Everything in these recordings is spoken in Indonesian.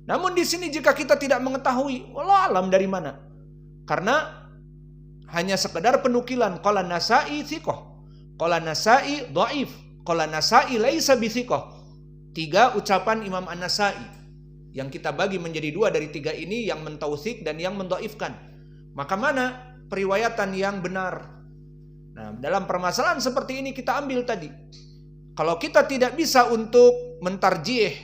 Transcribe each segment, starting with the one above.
Namun di sini jika kita tidak mengetahui, wallah alam dari mana? Karena hanya sekedar penukilan. Qala Nasa'i thiqah, qala Nasa'i dhaif, qala Nasa'i laisa bithiqah. 3 ucapan Imam An-Nasa'i yang kita bagi menjadi 2 dari 3 ini, yang mentautsik dan yang mendhaifkan. Maka mana periwayatan yang benar? Nah, dalam permasalahan seperti ini kita ambil tadi. Kalau kita tidak bisa untuk mentarjih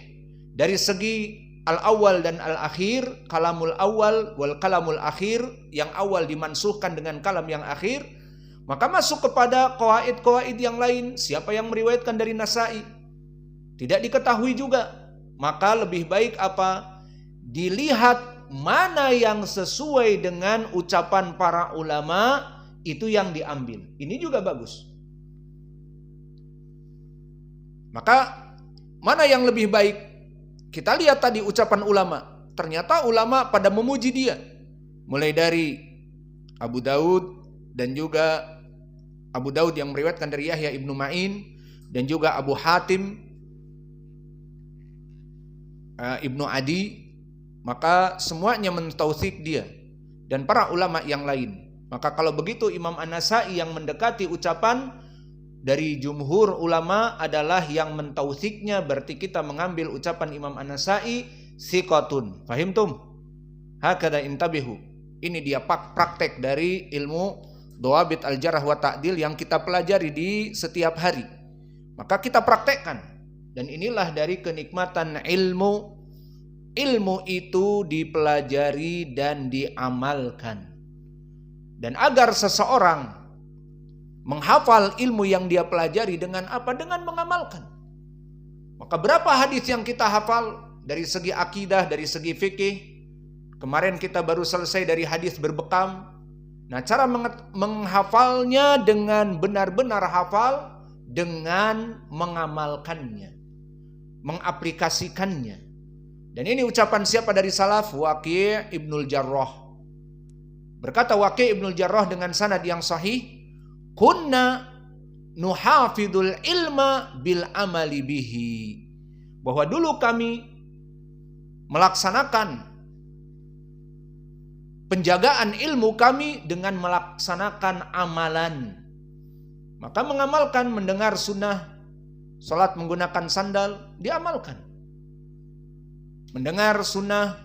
dari segi al-awwal dan al-akhir, kalamul awal wal kalamul akhir, yang awal dimansuhkan dengan kalam yang akhir, maka masuk kepada qawaid-qawaid yang lain. Siapa yang meriwayatkan dari Nasa'i? Tidak diketahui juga. Maka lebih baik apa? Dilihat mana yang sesuai dengan ucapan para ulama, itu yang diambil. Ini juga bagus. Maka mana yang lebih baik? Kita lihat tadi ucapan ulama. Ternyata ulama pada memuji dia. Mulai dari Abu Daud, dan juga Abu Daud yang meriwayatkan dari Yahya ibnu Ma'in, dan juga Abu Hatim Ibnu Adi, maka semuanya mentautsik dia dan para ulama yang lain. Maka kalau begitu Imam An-Nasa'i yang mendekati ucapan dari jumhur ulama adalah yang mentautsiknya, berarti kita mengambil ucapan Imam An-Nasa'i thiqatun. Fahimtum? Hakada intabihu. Ini dia praktek dari ilmu dhawabit al-jarh wa ta'dil yang kita pelajari di setiap hari. Maka kita praktekkan. Dan inilah dari kenikmatan ilmu. Ilmu itu dipelajari dan diamalkan. Dan agar seseorang menghafal ilmu yang dia pelajari dengan apa? Dengan mengamalkan. Maka berapa hadis yang kita hafal dari segi akidah, dari segi fikih? Kemarin kita baru selesai dari hadis berbekam. Nah, cara menghafalnya dengan benar-benar hafal dengan mengamalkannya, mengaplikasikannya. Dan ini ucapan siapa dari salaf? Waqi' ibnul Jarrah. Berkata Waqi' ibnul Jarrah dengan sanad yang sahih, kunna nuhafidul ilma bil amali bihi. Bahwa dulu kami melaksanakan penjagaan ilmu kami dengan melaksanakan amalan. Maka mengamalkan, mendengar sunnah, salat menggunakan sandal, diamalkan. Mendengar sunnah,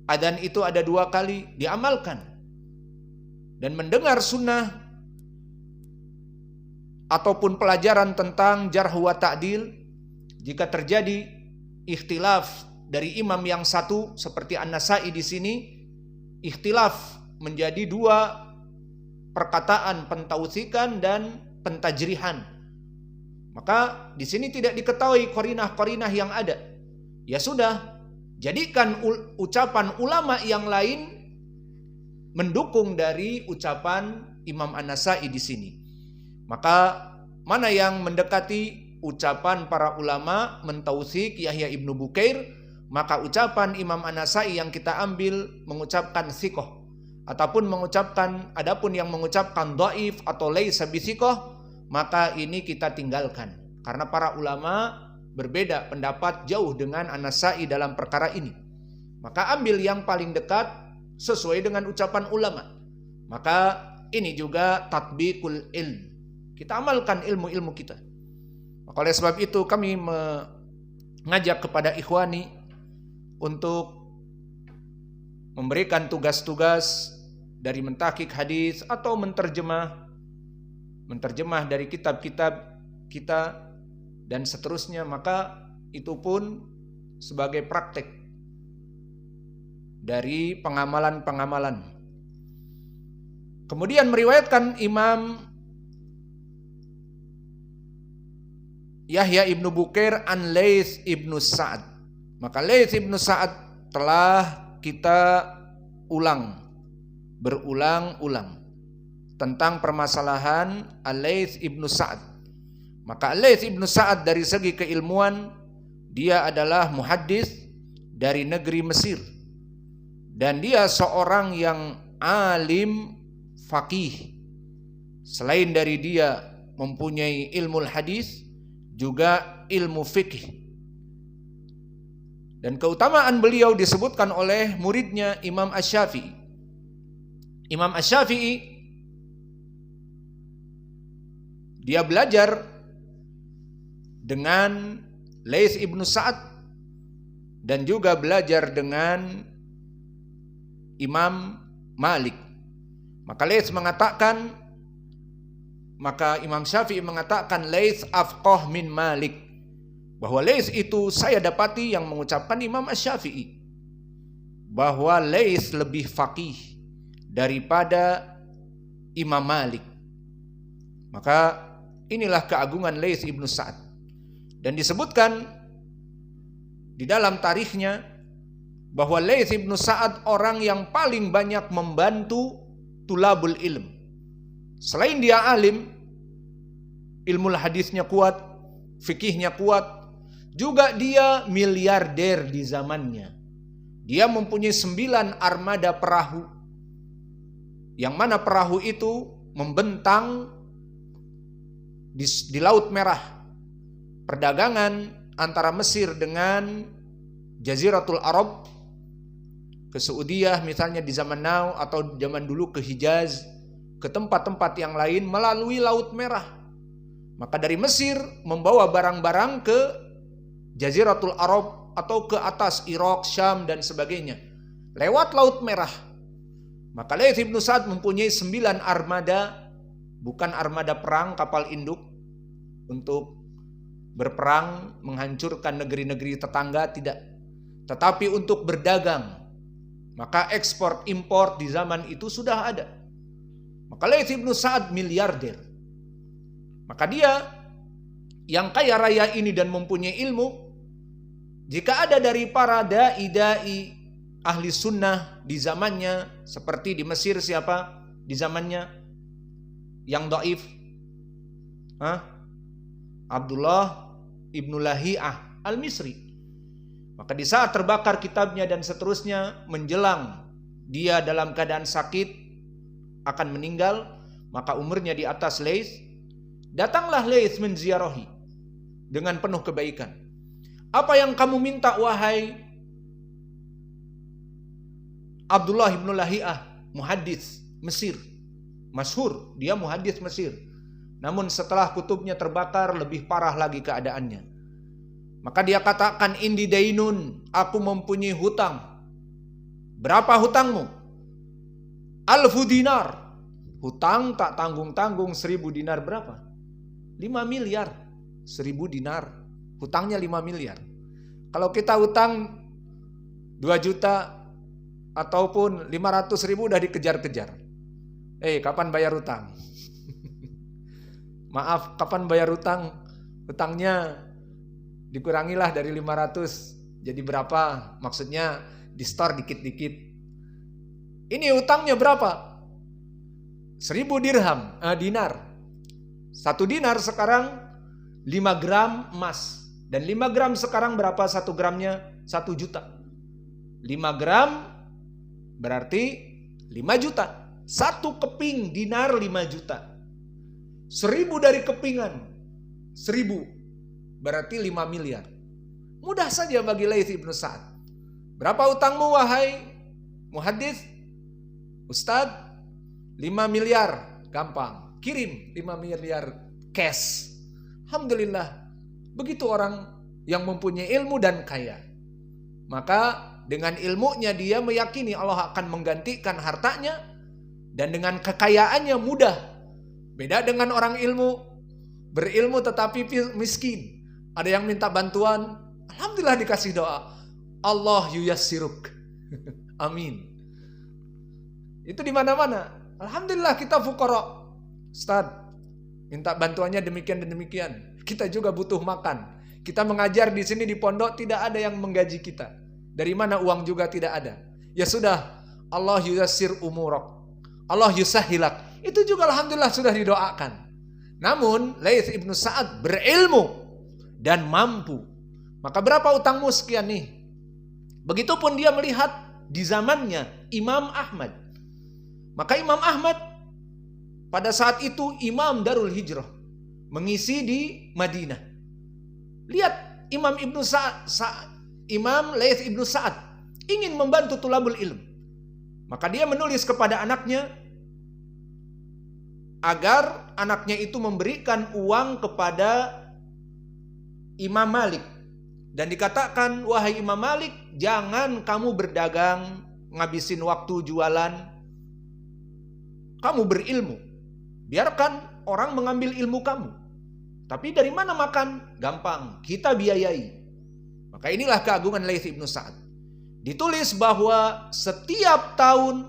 adzan itu ada 2 kali, diamalkan. Dan mendengar sunnah ataupun pelajaran tentang jarh wa ta'dil, jika terjadi ikhtilaf dari imam yang satu seperti An-Nasa'i di sini, ikhtilaf menjadi 2 perkataan, pentautsikan dan pentajrihan. Maka di sini tidak diketahui qarinah-qarinah yang ada. Ya sudah, jadikan ucapan ulama yang lain mendukung dari ucapan Imam An-Nasa'i di sini. Maka mana yang mendekati ucapan para ulama mentautsik Yahya ibnu Bukair, maka ucapan Imam An-Nasa'i yang kita ambil mengucapkan thiqah, ataupun mengucapkan, adapun yang mengucapkan dhaif atau laisa bithiqah, maka ini kita tinggalkan. Karena para ulama berbeda pendapat jauh dengan An-Nasa'i dalam perkara ini. Maka ambil yang paling dekat sesuai dengan ucapan ulama. Maka ini juga tatbiqul ilm. Kita amalkan ilmu-ilmu kita. Maka oleh sebab itu kami mengajak kepada ikhwani untuk memberikan tugas-tugas dari mentakik hadis atau menterjemah dari kitab-kitab kita dan seterusnya. Maka itu pun sebagai praktek dari pengamalan-pengamalan. Kemudian meriwayatkan Imam Yahya ibnu Bukair an Laits ibnu Sa'ad. Maka Laits ibnu Sa'ad telah kita berulang-ulang tentang permasalahan Al-Laits ibnu Sa'ad. Maka Al-Laits ibnu Sa'ad dari segi keilmuan, dia adalah muhaddits dari negeri Mesir. Dan dia seorang yang alim faqih. Selain dari dia mempunyai ilmu hadis, juga ilmu fikih. Dan keutamaan beliau disebutkan oleh muridnya Imam Asy-Syafi'i. Imam Asy-Syafi'i dia belajar dengan Laits ibnu Sa'ad dan juga belajar dengan Imam Malik. Maka Imam Syafi'i mengatakan Laits afqah min Malik. Bahwa Laits itu saya dapati yang mengucapkan Imam Asy-Syafi'i, bahwa Laits lebih faqih daripada Imam Malik. Maka inilah keagungan Laits ibnu Sa'ad. Dan disebutkan di dalam tarikhnya bahwa Laits ibnu Sa'ad orang yang paling banyak membantu tulabul ilm. Selain dia alim, ilmu hadisnya kuat, fikihnya kuat, juga dia miliarder di zamannya. Dia mempunyai 9 armada perahu, yang mana perahu itu membentang di Laut Merah. Perdagangan antara Mesir dengan Jaziratul Arab, ke Saudiyah misalnya di zaman now, atau zaman dulu ke Hijaz, ke tempat-tempat yang lain melalui Laut Merah. Maka dari Mesir membawa barang-barang ke Jaziratul Arab atau ke atas Irak, Syam dan sebagainya lewat Laut Merah. Maka Laits ibnu Sa'ad mempunyai 9 armada, bukan armada perang kapal induk untuk berperang menghancurkan negeri-negeri tetangga, tidak, tetapi untuk berdagang. Maka ekspor impor di zaman itu sudah ada. Maka Laits ibnu Sa'ad miliarder. Maka dia yang kaya raya ini dan mempunyai ilmu, jika ada dari para dai-dai ahli sunnah di zamannya, seperti di Mesir siapa di zamannya yang dhaif? Abdullah ibnu Lahi'ah al-Misri. Maka di saat terbakar kitabnya dan seterusnya, menjelang dia dalam keadaan sakit akan meninggal, maka umurnya di atas Laits, datanglah Laits menziarahi dengan penuh kebaikan. Apa yang kamu minta wahai Abdullah ibnu Lahi'ah, muhaddits Mesir, masyhur, dia muhaddits Mesir. Namun setelah kutubnya terbakar lebih parah lagi keadaannya. Maka dia katakan, indi dainun, aku mempunyai hutang. Berapa hutangmu? 1000 dinar. Hutang tak tanggung-tanggung, 1000 dinar berapa? 5 miliar. 1000 dinar, hutangnya 5 miliar. Kalau kita hutang 2 juta ataupun 500.000 udah dikejar-kejar. Kapan bayar hutang? Maaf, kapan bayar hutang? Hutangnya dikurangilah dari 500 jadi berapa? Maksudnya di store dikit-dikit. Ini hutangnya berapa? 1000 dirham, dinar. 1 dinar sekarang 5 gram emas. Dan 5 gram sekarang berapa 1 gramnya? 1 juta. 5 gram berarti 5 juta. 1 keping dinar 5 juta. 1000 dari kepingan 1000 berarti 5 miliar. Mudah saja bagi Laits ibnu Sa'ad. Berapa utangmu wahai muhaddits? Ustadz, 5 miliar. Gampang, kirim 5 miliar cash. Alhamdulillah. Begitu orang yang mempunyai ilmu dan kaya. Maka dengan ilmunya dia meyakini Allah akan menggantikan hartanya, dan dengan kekayaannya mudah. Beda dengan orang berilmu tetapi miskin. Ada yang minta bantuan, alhamdulillah dikasih doa. Allah yuyassiruk. Amin. Itu di mana-mana. Alhamdulillah kita fuqara. Ustaz, minta bantuannya demikian dan demikian. Kita juga butuh makan. Kita mengajar di sini di pondok, tidak ada yang menggaji kita. Dari mana uang juga tidak ada. Ya sudah, Allah yuyassir umurok. Allah yusahilak. Itu juga alhamdulillah sudah didoakan. Namun Laits ibnu Sa'ad berilmu dan mampu. Maka berapa utangmu? Sekian nih. Begitupun dia melihat di zamannya Imam Ahmad. Maka Imam Ahmad pada saat itu Imam Darul Hijrah, mengisi di Madinah. Lihat Imam Ibnu Imam Laits ibnu Sa'ad ingin membantu tulabul ilm. Maka dia menulis kepada anaknya agar anaknya itu memberikan uang kepada Imam Malik. Dan dikatakan, wahai Imam Malik, jangan kamu berdagang, ngabisin waktu jualan. Kamu berilmu. Biarkan orang mengambil ilmu kamu. Tapi dari mana makan? Gampang, kita biayai. Maka inilah keagungan Laits ibnu Sa'ad. Ditulis bahwa setiap tahun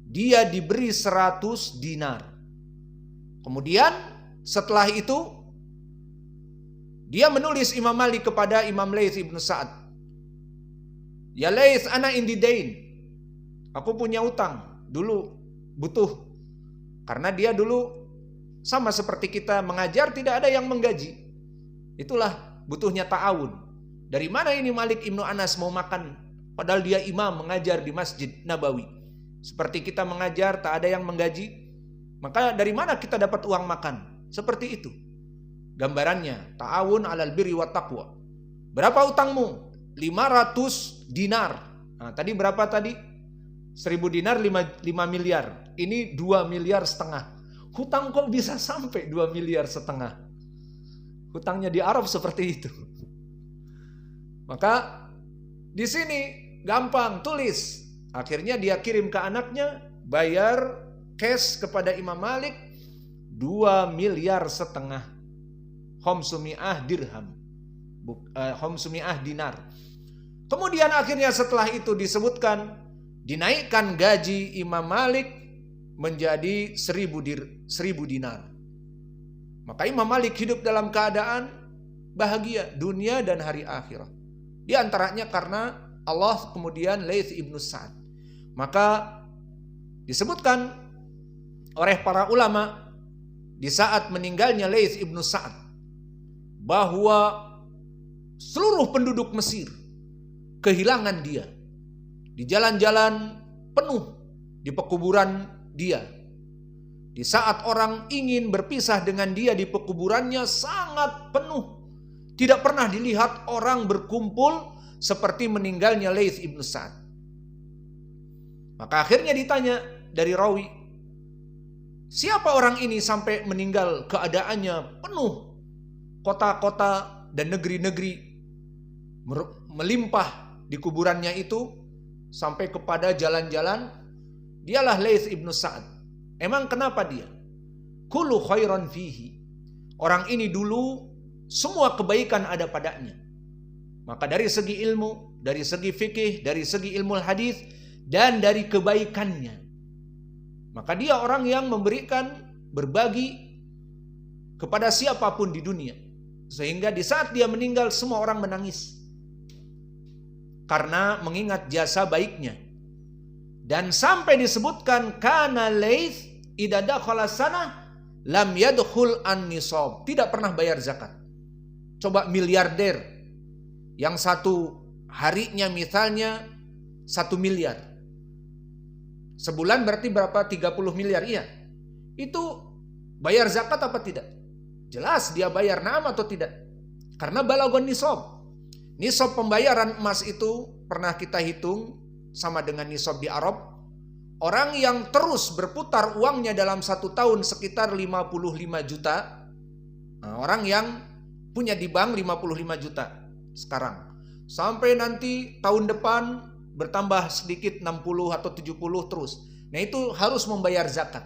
dia diberi 100 dinar. Kemudian setelah itu dia menulis Imam Malik kepada Imam Laits ibnu Sa'ad. Ya Laits, ana indi dain. Aku punya utang. Dulu butuh. Karena dia dulu sama seperti kita mengajar, tidak ada yang menggaji. Itulah butuhnya ta'awun. Dari mana ini Malik ibnu Anas mau makan? Padahal dia imam mengajar di Masjid Nabawi. Seperti kita mengajar, tak ada yang menggaji. Maka dari mana kita dapat uang makan? Seperti itu. Gambarannya, ta'awun alal birri wa taqwa. Berapa utangmu? 500 dinar. Nah, tadi berapa tadi? 1000 dinar 5 miliar. Ini 2 miliar setengah. Hutang kok bisa sampai 2 miliar setengah? Hutangnya di Arab seperti itu. Maka di sini gampang, tulis. Akhirnya dia kirim ke anaknya, bayar cash kepada Imam Malik 2 miliar setengah. Khamsumi'ah dirham. Khamsumi'ah dinar. Kemudian akhirnya setelah itu disebutkan, dinaikkan gaji Imam Malik menjadi 1000 dinar. Maka Imam Malik hidup dalam keadaan bahagia dunia dan hari akhirat. Di antaranya karena Allah kemudian Laits ibnu Sa'ad. Maka disebutkan oleh para ulama di saat meninggalnya Laits ibnu Sa'ad bahwa seluruh penduduk Mesir kehilangan dia. Di jalan-jalan penuh di pekuburan dia. Di saat orang ingin berpisah dengan dia di pekuburannya sangat penuh. Tidak pernah dilihat orang berkumpul seperti meninggalnya Laits ibnu Sa'ad. Maka akhirnya ditanya dari rawi, siapa orang ini sampai meninggal keadaannya penuh kota-kota dan negeri-negeri melimpah di kuburannya itu sampai kepada jalan-jalan? Dialah Laits ibnu Sa'ad. Emang kenapa dia? Kullu khairan fihi. Orang ini dulu semua kebaikan ada padanya. Maka dari segi ilmu, dari segi fikih, dari segi ilmu hadis, dan dari kebaikannya, maka dia orang yang memberikan, berbagi kepada siapapun di dunia. Sehingga di saat dia meninggal semua orang menangis karena mengingat jasa baiknya. Dan sampai disebutkan kana Laits idza dakhala sanah lam yadkhul an-nisab, tidak pernah bayar zakat. Coba miliarder yang satu harinya misalnya 1 miliar. Sebulan berarti berapa? 30 miliar. Iya. Itu bayar zakat apa tidak? Jelas dia bayar, naam atau tidak? Karena balagon nisab. Nisab pembayaran emas itu pernah kita hitung sama dengan nisab di Arab. Orang yang terus berputar uangnya dalam 1 tahun sekitar 55 juta. Nah, orang yang punya di bank 55 juta sekarang. Sampai nanti tahun depan bertambah sedikit 60 atau 70 terus. Nah itu harus membayar zakat.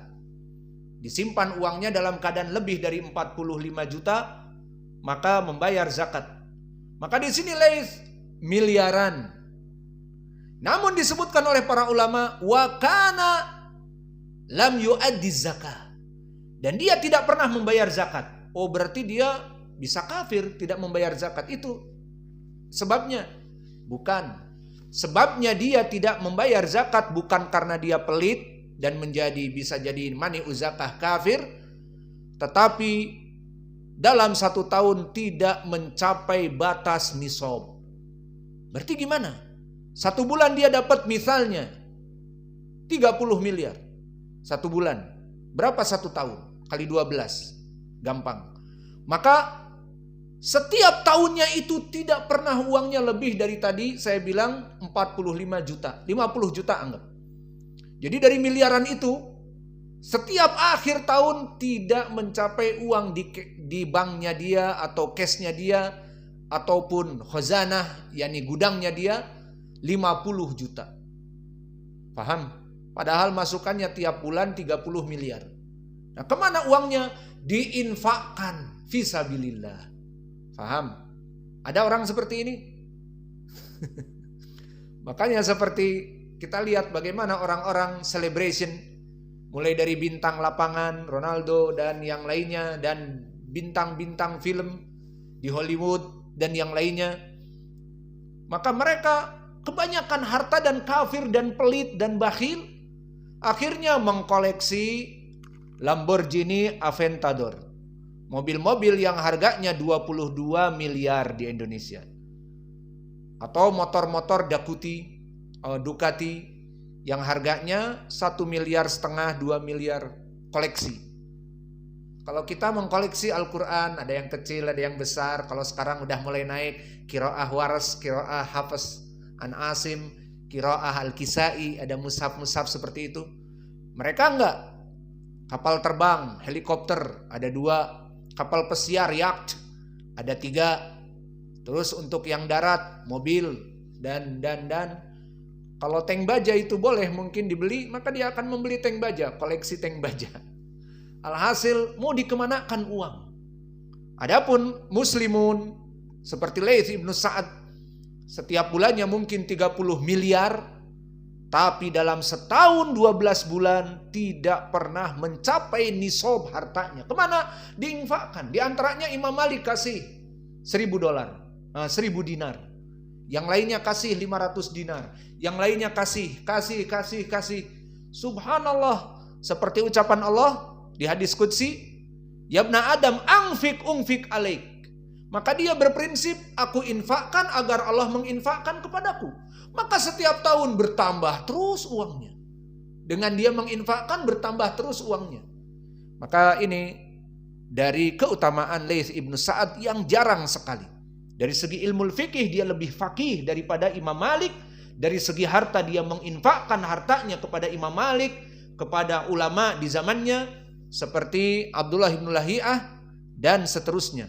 Disimpan uangnya dalam keadaan lebih dari 45 juta, maka membayar zakat. Maka di sini Laits miliaran. Namun disebutkan oleh para ulama, wa kana lam yu'addi zakah. Dan dia tidak pernah membayar zakat. Oh berarti dia bisa kafir, tidak membayar zakat. Itu sebabnya? Bukan. Sebabnya dia tidak membayar zakat bukan karena dia pelit dan bisa jadi mani'u zakah kafir, tetapi dalam 1 tahun tidak mencapai batas nisab. Berarti gimana? 1 bulan dia dapat misalnya 30 miliar. 1 bulan. Berapa 1 tahun? Kali 12. Gampang. Maka Setiap tahunnya itu tidak pernah uangnya lebih dari tadi saya bilang 45 juta, 50 juta anggap. Jadi dari miliaran itu, setiap akhir tahun tidak mencapai uang di banknya dia atau cashnya dia ataupun khazanah, yakni gudangnya dia 50 juta. Paham? Padahal masukannya tiap bulan 30 miliar. Nah, kemana uangnya? Diinfakkan fisabilillah. Paham? Ada orang seperti ini? Makanya seperti kita lihat bagaimana orang-orang celebration, mulai dari bintang lapangan, Ronaldo dan yang lainnya, dan bintang-bintang film di Hollywood dan yang lainnya. Maka mereka kebanyakan harta dan kafir dan pelit dan bakhil, akhirnya mengkoleksi Lamborghini Aventador. Mobil-mobil yang harganya 22 miliar di Indonesia. Atau motor-motor Ducati yang harganya 1,5 miliar, 2 miliar koleksi. Kalau kita mengkoleksi Al-Quran, ada yang kecil, ada yang besar. Kalau sekarang udah mulai naik, Qiraah Waras, Qiraah Hafs An Asim, Qiraah Al-Kisai, ada mushaf-mushaf seperti itu. Mereka enggak. Kapal terbang, helikopter, ada 2. Kapal pesiar, yacht, ada 3. Terus untuk yang darat, mobil, dan. Kalau tank baja itu boleh mungkin dibeli, maka dia akan membeli tank baja, koleksi tank baja. Alhasil mau dikemanakan uang. Adapun muslimun seperti Laits ibnu Sa'ad, setiap bulannya mungkin 30 miliar, tapi dalam setahun 12 bulan tidak pernah mencapai nisab hartanya. Kemana? Diinfakkan. Di antaranya Imam Malik kasih $1.000, 1.000 dinar. Yang lainnya kasih 500 dinar. Yang lainnya kasih. Subhanallah. Seperti ucapan Allah di hadis qudsi, ya ibna Adam ungfik alaik. Maka dia berprinsip, aku infakkan agar Allah menginfakkan kepadaku. Maka setiap tahun bertambah terus uangnya. Dengan dia menginfakkan bertambah terus uangnya. Maka ini dari keutamaan Laits ibnu Sa'ad yang jarang sekali. Dari segi ilmu fikih dia lebih faqih daripada Imam Malik. Dari segi harta dia menginfakkan hartanya kepada Imam Malik, kepada ulama di zamannya seperti Abdullah ibn Lahiyah dan seterusnya.